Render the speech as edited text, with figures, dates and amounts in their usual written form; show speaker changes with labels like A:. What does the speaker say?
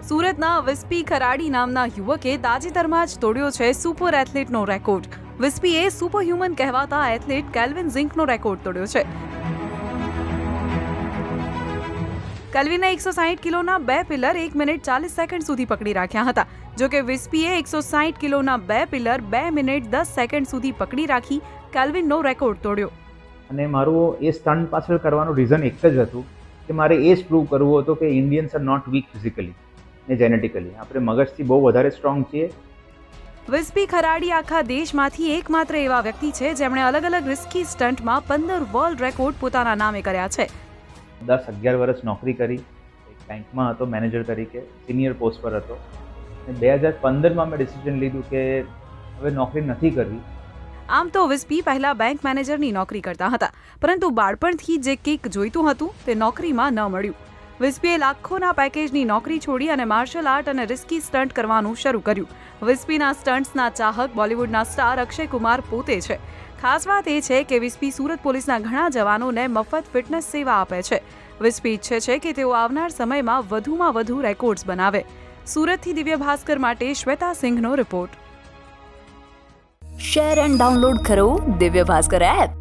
A: સુરતના વિસ્પી ખરાડી નામના યુવકે તાજેતરમાં જ તોડ્યો છે સુપર એથ્લેટનો રેકોર્ડ. વિસ્પીએ સુપર હ્યુમન કહેવાતા એથ્લેટ કેલ્વિન ઝિંકનો રેકોર્ડ તોડ્યો છે. કેલ્વિને 160 કિલોના 2 પિલર 1 મિનિટ 40 સેકન્ડ સુધી પકડી રાખ્યા હતા. જો કે વિસ્પીએ 160 કિલોના 2 પિલર 2 મિનિટ 10 સેકન્ડ સુધી પકડી રાખી કેલ્વિનનો રેકોર્ડ તોડ્યો.
B: અને મારું એ સ્ટન્ટ પાછળ કરવાનું રીઝન એક જ હતું કે મારે એ જ પ્રૂવ કરવું હતું કે Indians are not weak physically ને જેનેટિકલી. આપણે મગજથી બહુ વધારે સ્ટ્રોંગ છીએ.
A: વિસ્પી ખરાડી આખા દેશમાંથી એકમાત્ર એવા વ્યક્તિ છે જેમણે અલગ અલગ રિસ્કી સ્ટન્ટમાં 15 વર્લ્ડ રેકોર્ડ પોતાના નામે કર્યા છે.
B: 10-11 વર્ષ નોકરી કરી, એક બેંકમાં હતો મેનેજર તરીકે, સિનિયર પોસ્ટ પર હતો. 2015માં મેં ડિસિઝન લીધું કે હવે નોકરી નથી કરવી.
A: આમ તો વિસ્પી પહેલા બેંક મેનેજરની નોકરી કરતા હતા, પરંતુ બાળપણથી જે કિક જોઈતું હતું તે નોકરીમાં ન મળ્યું. વિસ્પીએ લાખોના પેકેજની નોકરી છોડી અને માર્શલ આર્ટ અને રિસ્કી સ્ટન્ટ કરવાનું શરૂ કર્યું. વિસ્પીના સ્ટન્ટ્સના ચાહક બોલિવૂડના સ્ટાર અક્ષય કુમાર પોતે છે. ખાસ વાત એ છે કે વિસ્પી સુરત પોલીસના ઘણા જવાનોને મફત ફિટનેસ સેવા આપે છે. વિસ્પી ઈચ્છે છે કે તેઓ આવનાર સમયમાં વધુમાં વધુ રેકોર્ડ્સ બનાવે. સુરતથી દિવ્ય ભાસ્કર માટે શ્વેતા સિંઘનો રિપોર્ટ.
C: શેર એન્ડ ડાઉનલોડ કરો દિવ્ય ભાસ્કર એપ.